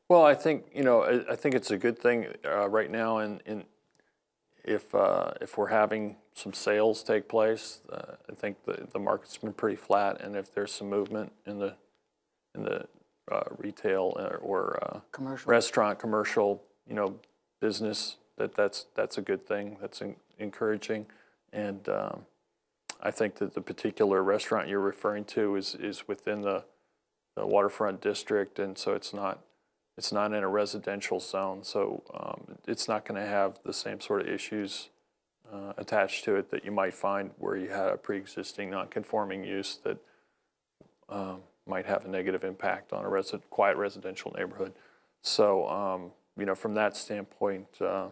Well, I think, I think it's a good thing right now if we're having some sales take place. I think the market's been pretty flat, and if there's some movement in the retail or Commercial. restaurant, commercial, business, that's a good thing. That's encouraging, and I think that the particular restaurant you're referring to is within the waterfront district, and so it's not in a residential zone, so it's not going to have the same sort of issues attached to it that you might find where you had a pre-existing non-conforming use that might have a negative impact on a quiet residential neighborhood. So, from that standpoint, I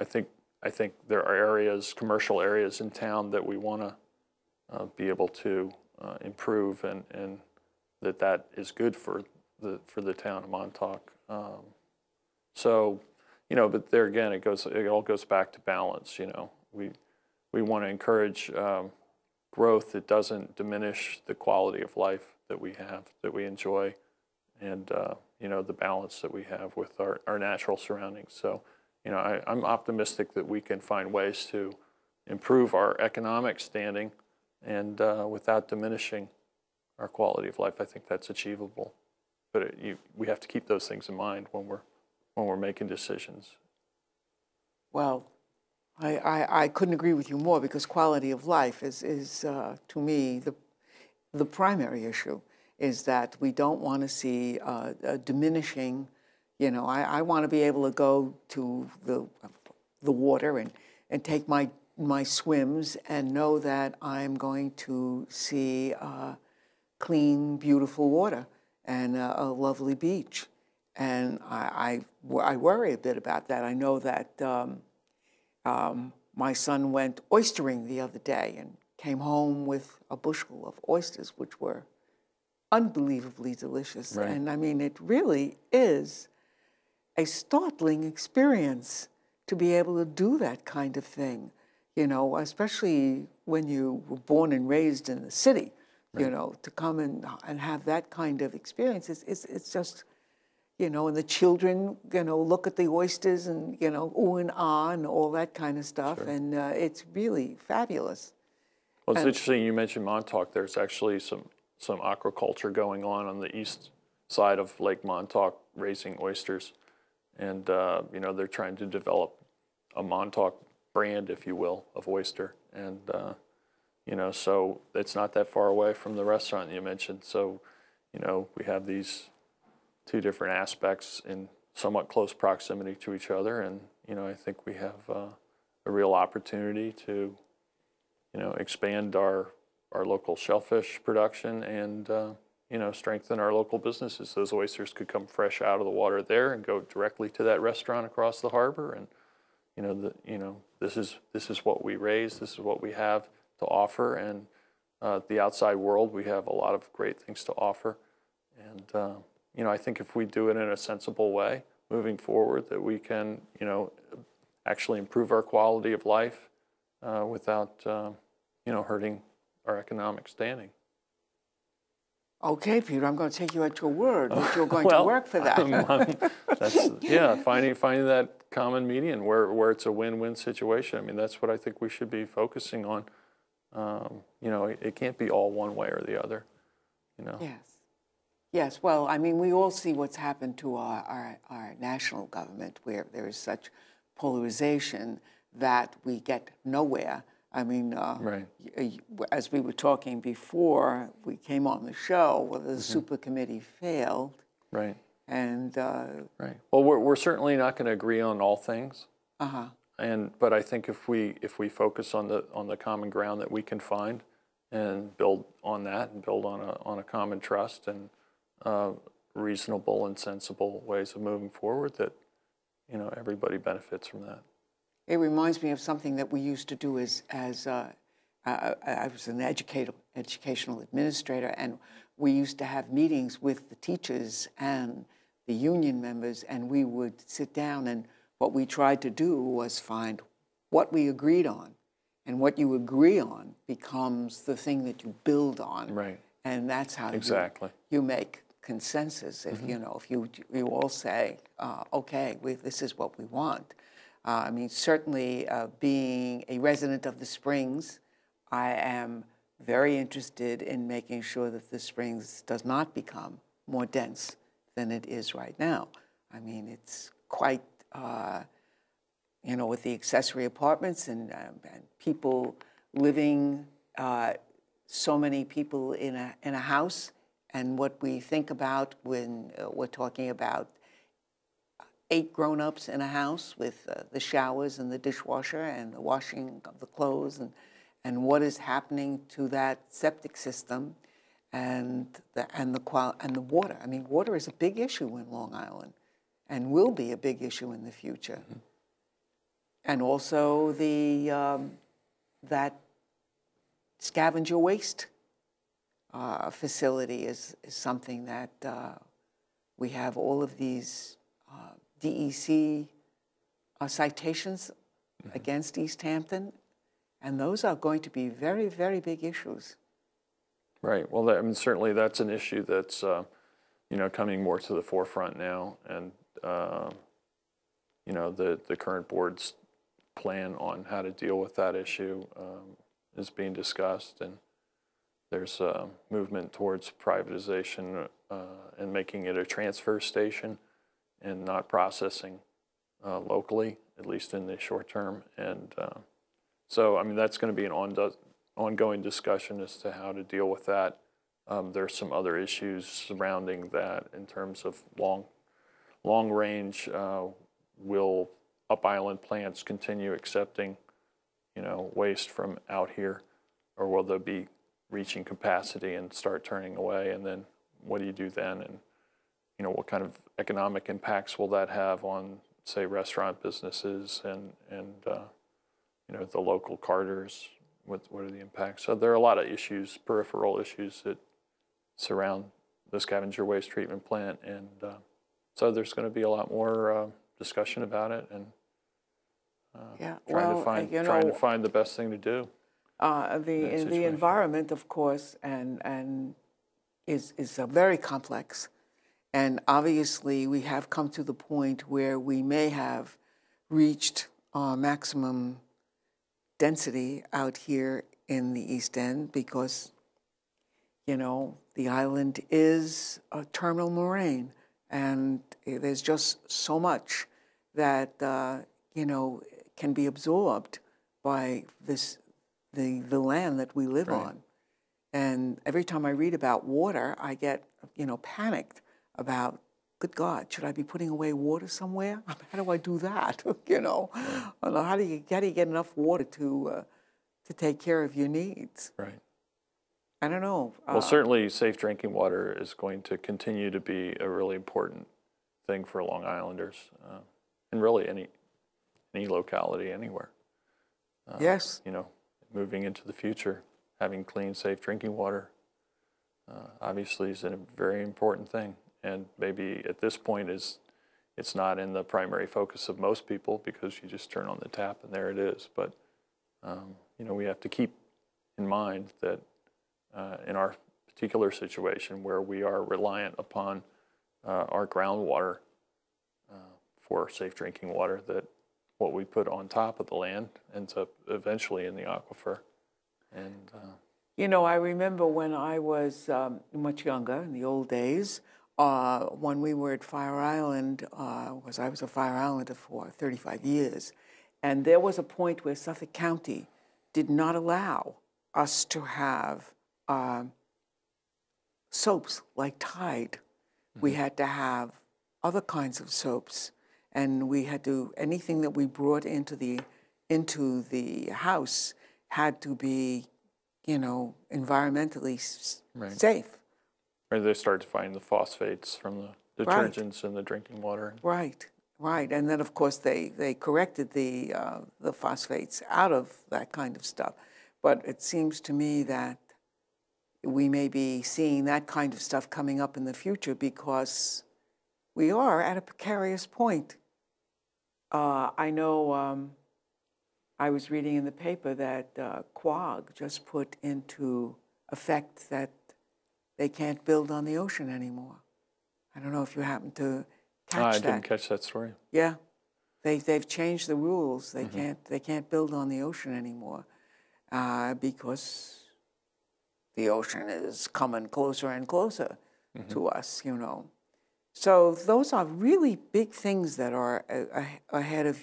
think there are areas, commercial areas in town that we want to be able to improve, and that is good for the town of Montauk. But there again, it all goes back to balance. We want to encourage growth that doesn't diminish the quality of life that we have, that we enjoy, and the balance that we have with our natural surroundings. So, I'm optimistic that we can find ways to improve our economic standing, and without diminishing our quality of life. I think that's achievable. But we have to keep those things in mind when we're making decisions. Well, I couldn't agree with you more, because quality of life is to me the primary issue. Is that we don't want to see a diminishing. I want to be able to go to the water and take my swims and know that I'm going to see clean, beautiful water and a lovely beach. And I worry a bit about that. I know that my son went oystering the other day and came home with a bushel of oysters, which were unbelievably delicious. Right. And I mean, it really is a startling experience to be able to do that kind of thing, especially when you were born and raised in the city. Right. To come and have that kind of experience, it's just, and the children, look at the oysters and, ooh and ah and all that kind of stuff. Sure. And it's really fabulous. Well, it's interesting you mentioned Montauk. There's actually some aquaculture going on the east side of Lake Montauk, raising oysters. And, they're trying to develop a Montauk brand, if you will, of oyster. And, so it's not that far away from the restaurant you mentioned. So, we have these two different aspects in somewhat close proximity to each other. And, I think we have a real opportunity to, expand our local shellfish production and, strengthen our local businesses. Those oysters could come fresh out of the water there and go directly to that restaurant across the harbor. And, this is what we raise. This is what we have to offer. And the outside world, we have a lot of great things to offer. And, I think if we do it in a sensible way moving forward, that we can, actually improve our quality of life without, hurting our economic standing. Okay, Peter, I'm going to take you at your word that you're going to work for that. Finding that common median where it's a win-win situation. I mean, that's what I think we should be focusing on. It can't be all one way or the other. Yes. Well, I mean, we all see what's happened to our national government, where there is such polarization that we get nowhere. I mean, right. As we were talking before we came on the show, the super committee failed. Right. And right. Well, we're certainly not going to agree on all things. But I think if we focus on the common ground that we can find, and build on that, and build on a common trust and reasonable and sensible ways of moving forward, that everybody benefits from that. It reminds me of something that we used to do as I was an educational administrator, and we used to have meetings with the teachers and the union members, and we would sit down, and what we tried to do was find what we agreed on. And what you agree on becomes the thing that you build on. Right. And that's how exactly. you make consensus. If if you all say, okay, this is what we want. I mean, certainly being a resident of the Springs, I am very interested in making sure that the Springs does not become more dense than it is right now. I mean, it's quite, with the accessory apartments and people living, so many people in a house, and what we think about when we're talking about 8 grown-ups in a house with the showers and the dishwasher and the washing of the clothes, and what is happening to that septic system and the water. I mean, water is a big issue in Long Island and will be a big issue in the future. Mm-hmm. And also that scavenger waste facility is something that we have all of these DEC citations against East Hampton, and those are going to be very, very big issues. Right. Well, I mean, certainly that's an issue that's coming more to the forefront now, and the current board's plan on how to deal with that issue is being discussed, and there's a movement towards privatization and making it a transfer station and not processing locally, at least in the short term. And so, I mean, that's going to be an ongoing discussion as to how to deal with that. There's some other issues surrounding that in terms of long range. Will Up Island plants continue accepting, waste from out here, or will they be reaching capacity and start turning away? And then what do you do then? And what kind of economic impacts will that have on, say, restaurant businesses and the local carters? What are the impacts? So there are a lot of issues, peripheral issues that surround the scavenger waste treatment plant, and so there's going to be a lot more discussion about it, and trying to find the best thing to do. The environment, of course, and is very complex. And obviously, we have come to the point where we may have reached maximum density out here in the East End because, the island is a terminal moraine, and there's just so much that, can be absorbed by the land that we live on. And every time I read about water, I get, panicked about, good God, should I be putting away water somewhere? How do I do that? How do you get enough water to take care of your needs? Right. I don't know. Well, certainly safe drinking water is going to continue to be a really important thing for Long Islanders, and really any locality anywhere. Yes. Moving into the future, having clean, safe drinking water obviously is a very important thing. And maybe at this point it's not in the primary focus of most people because you just turn on the tap and there it is. But we have to keep in mind that in our particular situation where we are reliant upon our groundwater for safe drinking water, that what we put on top of the land ends up eventually in the aquifer. And I remember when I was much younger in the old days. When we were at Fire Island, because I was a Fire Islander for 35 years, and there was a point where Suffolk County did not allow us to have soaps like Tide. Mm-hmm. We had to have other kinds of soaps, and we had to, anything that we brought into the house had to be, environmentally safe. Or they start to find the phosphates from the detergents in the drinking water. Right. And then, of course, they corrected the phosphates out of that kind of stuff. But it seems to me that we may be seeing that kind of stuff coming up in the future because we are at a precarious point. I know I was reading in the paper that Quag just put into effect that they can't build on the ocean anymore. I don't know if you happen to I catch that. didn't catch that story. Yeah, they've changed the rules. They can't build on the ocean anymore because the ocean is coming closer and closer to us. You know, so those are really big things that are ahead of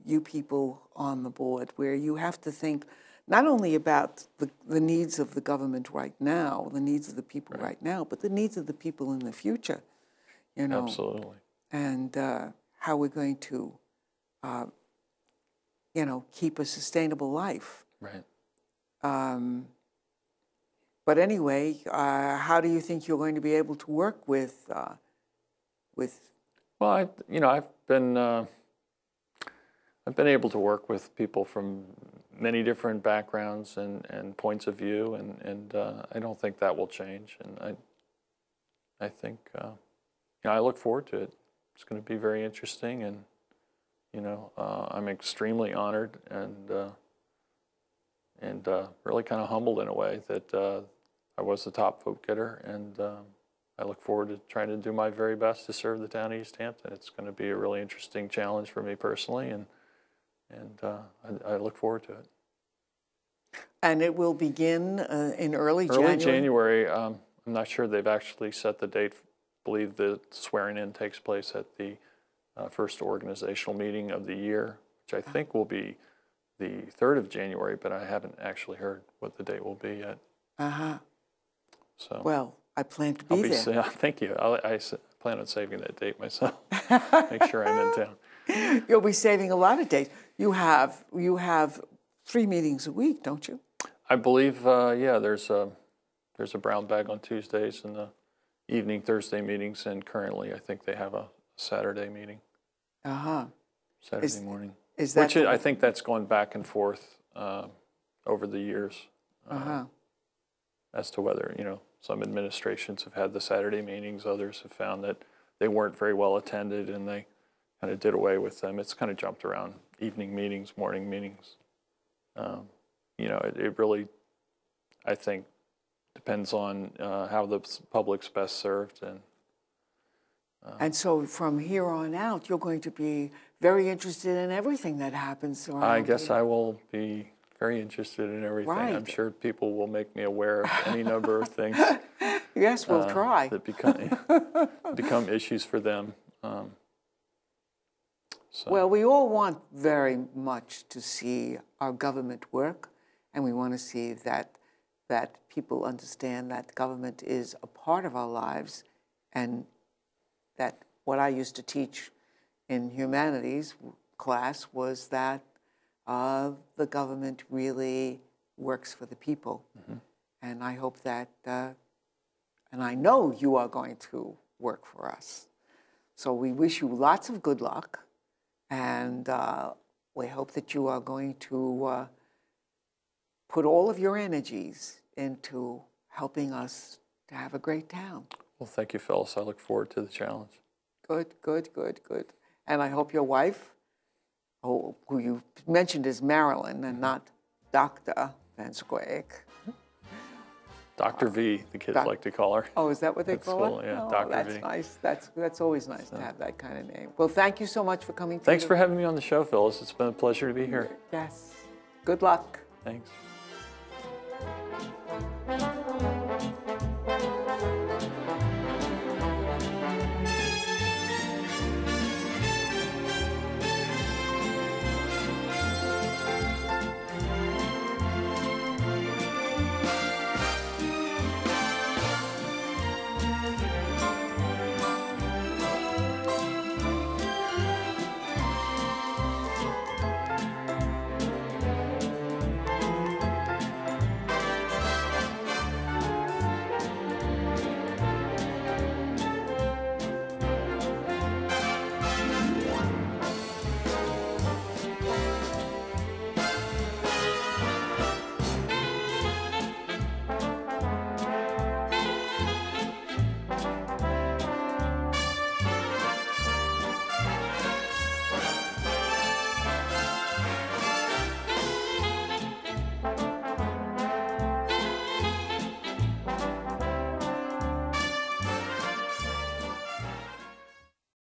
you people on the board, where you have to think not only about the needs of the government right now, the needs of the people right now, but the needs of the people in the future. You know, Absolutely. and how we're going to, you know, keep a sustainable life. Right. But anyway, how do you think you're going to be able to work with? Well, I've been able to work with people from many different backgrounds and points of view, and I don't think that will change. And I think I look forward to it. It's going to be very interesting, and I'm extremely honored and really kind of humbled in a way that I was the top vote getter, and I look forward to trying to do my very best to serve the town of East Hampton. It's going to be a really interesting challenge for me personally, and I look forward to it. And it will begin in early January? Early January. I'm not sure they've actually set the date. I believe the swearing-in takes place at the first organizational meeting of the year, which I think will be the 3rd of January, but I haven't actually heard what the date will be yet. So, well, I plan to be there. Thank you. I plan on saving that date myself. Make sure I'm in town. You'll be saving a lot of days. You have 3 meetings a week, don't you? I believe, yeah. There's a brown bag on Tuesdays and the evening Thursday meetings, and currently I think they have a Saturday meeting. Saturday morning. Is that I think that's gone back and forth over the years as to whether, some administrations have had the Saturday meetings, others have found that they weren't very well attended and they kind of did away with them. It's kind of jumped around, evening meetings, morning meetings. It really, I think, depends on how the public's best served. And so from here on out, you're going to be very interested in everything that happens around I guess I will be very interested in everything. Right. I'm sure people will make me aware of any number of things. Yes, we'll try. That become issues for them. Well, we all want very much to see our government work, and we want to see that people understand that government is a part of our lives, and that what I used to teach in humanities class was that the government really works for the people. And I hope that, and I know you are going to work for us. So we wish you lots of good luck, and we hope that you are going to put all of your energies into helping us to have a great town. Well, thank you, Phyllis. I look forward to the challenge. Good, good, good, good. And I hope your wife, who you mentioned is Marilyn and not Dr. Van Scoyoc. Dr. V, the kids like to call her. Oh, is that what they call cool, her? yeah, Oh, Dr. that's V. nice. That's always nice to have that kind of name. Well, thank you so much for coming. Thanks for having me on the show, Phyllis. It's been a pleasure to be here. Yes. Good luck. Thanks.